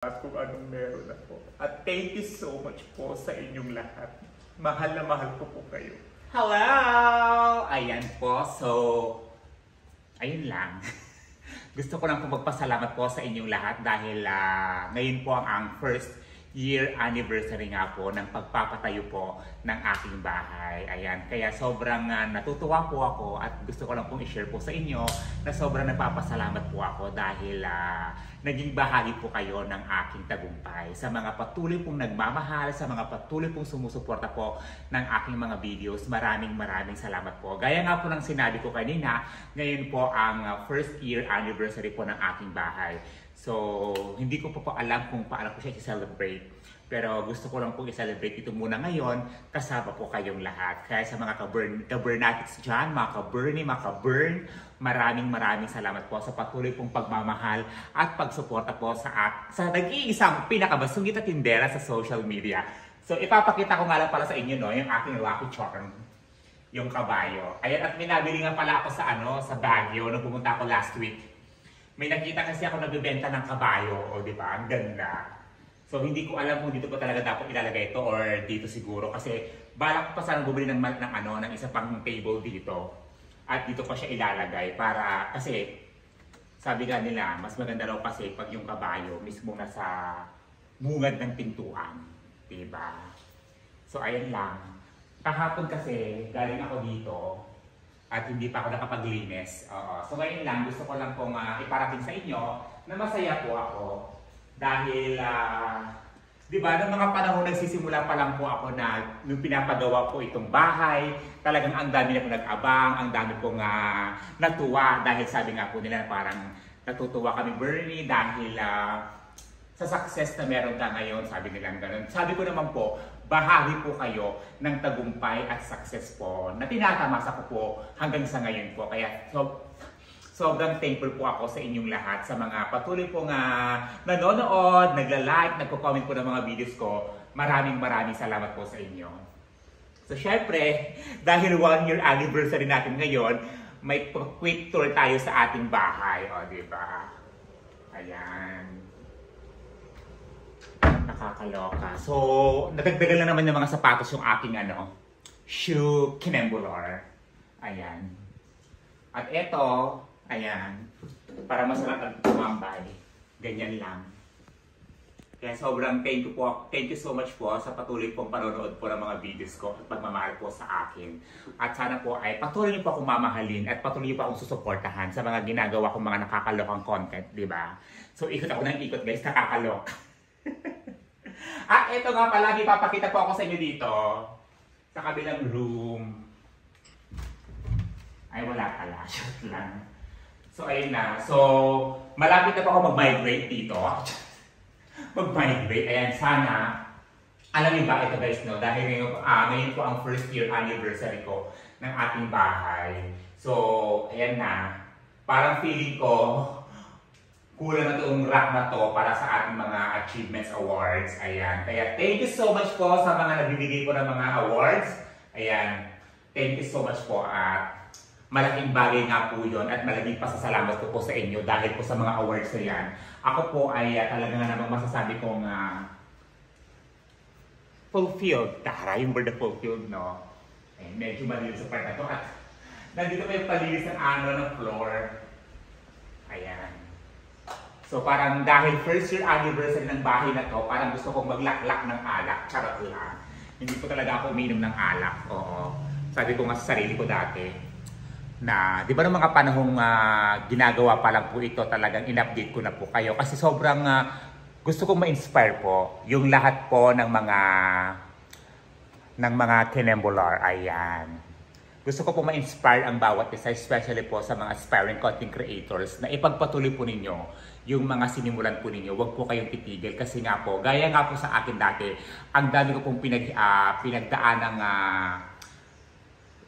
At kung anong meron ako. At thank you so much po sa inyong lahat. Mahal na mahal ko po kayo. Hello! Ayan po, so, ayun lang. Gusto ko lang po magpasalamat po sa inyong lahat dahil ngayon po ang first year anniversary nga po ng pagpapatayo po ng aking bahay. Ayan, kaya sobrang natutuwa po ako at gusto ko lang pong i-share po sa inyo na sobrang nagpapasalamat po ako dahil naging bahagi po kayo ng aking tagumpay. Sa mga patuloy pong nagmamahal, sa mga patuloy pong sumusuporta po ng aking mga videos, maraming salamat po. Gaya nga po ng sinabi ko kanina, ngayon po ang first year anniversary po ng aking bahay. So, hindi ko po alam kung paano ko siya i-celebrate. Pero gusto ko lang po i-celebrate ito muna ngayon, kasama po kayong lahat. Kaya sa mga ka-Burnatics dyan, mga ka-Burnie, mga ka-Burn, maraming salamat po sa patuloy pong pagmamahal at pagsuporta po sa nag-iisang pinakabasungit at tindera sa social media. So, ipapakita ko nga lang pala sa inyo, no, yung aking lucky charm, yung kabayo. Ayan, at minabili nga pala ako sa Baguio nung pumunta ako last week. May nakita kasi ako nagbebenta ng kabayo, o di ba? Ang ganda. So hindi ko alam kung dito pa talaga dapat ilalagay ito or dito siguro kasi balak ko pa sana bumili ng isa pang table dito. At dito pa siya ilalagay para kasi sabi nga nila, mas maganda raw kasi pag yung kabayo mismo nasa bungad ng pintuan, di ba? So ayan lang. Kahapon kasi galing ako dito at hindi pa ako nakapaglinis. So ngayon lang, gusto ko lang pong iparating sa inyo na masaya po ako. Dahil, di ba, noong mga panahon nagsisimula pa lang po ako na nung pinapagawa po itong bahay, talagang ang dami na po nag-abang, ang dami pong natuwa. Dahil sabi nga po nila parang natutuwa kami, Burnie, dahil sa success na meron ka ngayon, sabi nila gano'n. Sabi ko naman po, bahagi po kayo ng tagumpay at success po na tinatamasa ko po hanggang sa ngayon po. Kaya sobrang thankful po ako sa inyong lahat, sa mga patuloy pong nanonood, nagla-like, nagko-comment po ng mga videos ko. Maraming salamat po sa inyo. So syempre, dahil 1 year anniversary natin ngayon, may quick tour tayo sa ating bahay. O, diba? Ayan. Nakakaloka. So, nadagdagan lang naman ng mga sapatos yung aking shoe kinembulor. Ayan. At eto, ayan, para masarap tumambay. Ganyan lang. Kaya sobrang thank you so much po sa patuloy pong panonood po ng mga videos ko at pagmamahal po sa akin. At sana po ay patuloy niyo po akong mamahalin at patuloy niyo po akong susuportahan sa mga ginagawa kong mga nakakalokang content, di ba? So, ikot ako ng ikot, guys, nakakalok. Ito nga pala, ipapakita po ako sa inyo dito sa kabilang room. Ay, wala pala. Shoot lang. So, ayun na. So, malapit na po ako mag-migrate dito. Mag-migrate. Ayan, sana. Alam niyo ba ito, guys, no? Dahil ngayon po ang first year anniversary ko ng ating bahay. So, ayan na. Parang feeling ko, kulang na itong rack na to para sa ating mga achievements awards. Ayan. Kaya thank you so much po sa mga nagbibigay po ng mga awards. Ayan. Thank you so much po at malaking bagay nga po yun at malaking pasasalamat ko po sa inyo dahil po sa mga awards na yan. Ako po ay talaga nga namang masasabi kong fulfilled. Tara, yung word na fulfilled, no? Ayan, medyo malinis sa part na to. At nandito pa yung palinis ng floor. Ayan. So parang dahil first year anniversary ng bahay na to, parang gusto kong maglaklak ng alak. Charot lang. Hindi ko talaga ako uminom ng alak. Oo. Sabi ko nga sa sarili ko dati, na di ba ng mga panahong ginagawa pa lang po ito, talagang in-update ko na po kayo. Kasi sobrang gusto kong ma-inspire po yung lahat po ng mga kinembular. Ayan. Gusto ko po ma-inspire ang bawat isa, especially po sa mga aspiring content creators na ipagpatuloy po ninyo yung mga sinimulan po ninyo. Huwag po kayong titigil kasi nga po, gaya nga po sa akin dati, ang dami ko pong pinagdaan ng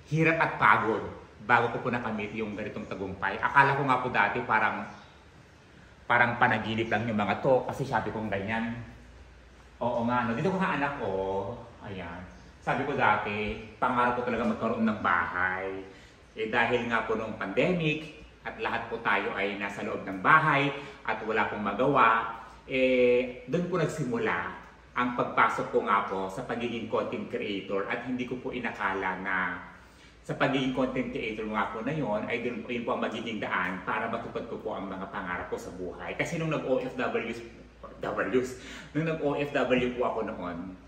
hirap at pagod bago ko po nakamit yung ganitong tagumpay. Akala ko nga po dati parang panaginip lang yung mga to kasi sabi kong ganyan. Oo nga, no? Dito ko nga anak ko, ayan. Sabi ko dati, pangarap ko talaga magkaroon ng bahay. Dahil nga po nung pandemic at lahat po tayo ay nasa loob ng bahay at wala pong magawa, doon po nagsimula ang pagpasok ko nga po sa pagiging content creator at hindi ko po inakala na sa pagiging content creator nga po na yon ay doon po yun po ang magiging daan para matupad ko po ang mga pangarap ko sa buhay. Kasi nung nag-OFW po ako noon,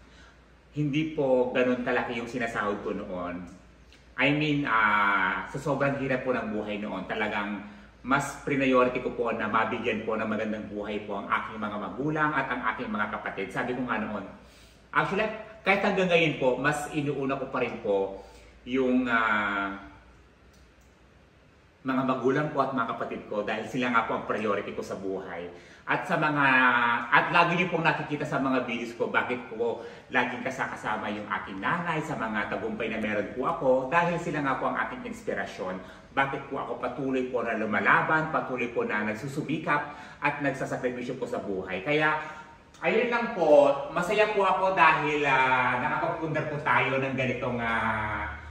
hindi po ganun kalaki yung sinasahod ko noon. I mean, sa sobrang hirap po ng buhay noon, talagang mas priority ko po na mabigyan po ng magandang buhay po ang aking mga magulang at ang aking mga kapatid. Sabi ko nga noon, actually, kahit hanggang ngayon po, mas inuuna ko pa rin po yung mga magulang ko at mga kapatid ko dahil sila nga po ang priority ko sa buhay. At lagi niyo pong nakikita sa mga videos ko bakit ko laging kasama yung aking nanay sa mga tagumpay na meron po ako dahil sila nga po ang aking inspirasyon. Bakit po ako patuloy po na lumalaban, patuloy po na nagsusubikap at nagsasakripisyo po sa buhay. Kaya ayun lang po, masaya po ako dahil nakapagpundar po tayo ng ganitong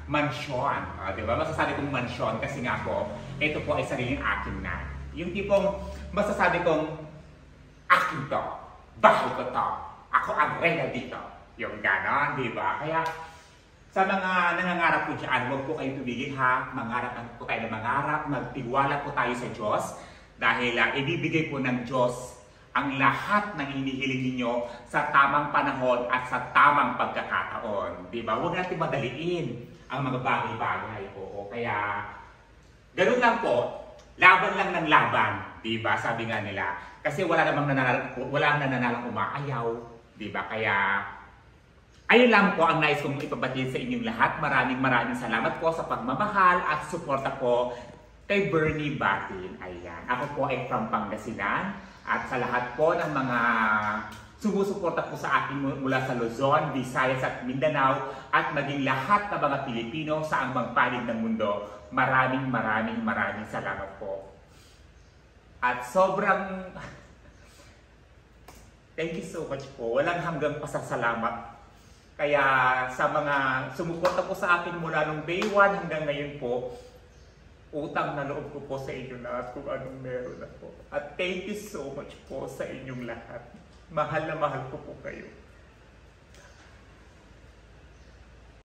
mansyon. Diba? Masasabi kong mansyon kasi nga po, ito po ay sariling akin na. Yung tipong masasabi kong akin to, bahay ko to, ako ang reyna dito. Yung ganon, di ba? Kaya sa mga nangangarap po dyan, huwag po kayo tumigil ha. Mangarap po tayo ng mangarap, magtiwala po tayo sa Diyos dahil ibibigay po ng Diyos ang lahat ng hinihiling ninyo sa tamang panahon at sa tamang pagkakataon. Di ba? Huwag natin madaliin ang mga bagay-bagay. Oo, kaya ganun lang po. Laban lang ng laban, 'di ba? Sabi nga nila. Kasi wala nananalang umaayaw, 'di ba? Kaya ayun lang po ang nais kong ipabatid sa inyong lahat. Maraming salamat po sa pagmamahal at suporta po kay Bernie Batin. Ayan. Ako po ay from Pangasinan at sa lahat po ng mga sumusuporta po sa akin mula sa Luzon, Visayas at Mindanao at maging lahat ng mga Pilipino sa ang panig ng mundo. Maraming salamat po. At sobrang thank you so much po. Walang hanggang pasasalamat. Kaya sa mga sumuporta po sa akin mula nung day 1 hanggang ngayon po, utang na loob ko po sa inyo lahat kung anong meron ako. At thank you so much po sa inyong lahat. Mahal na mahal ko po kayo.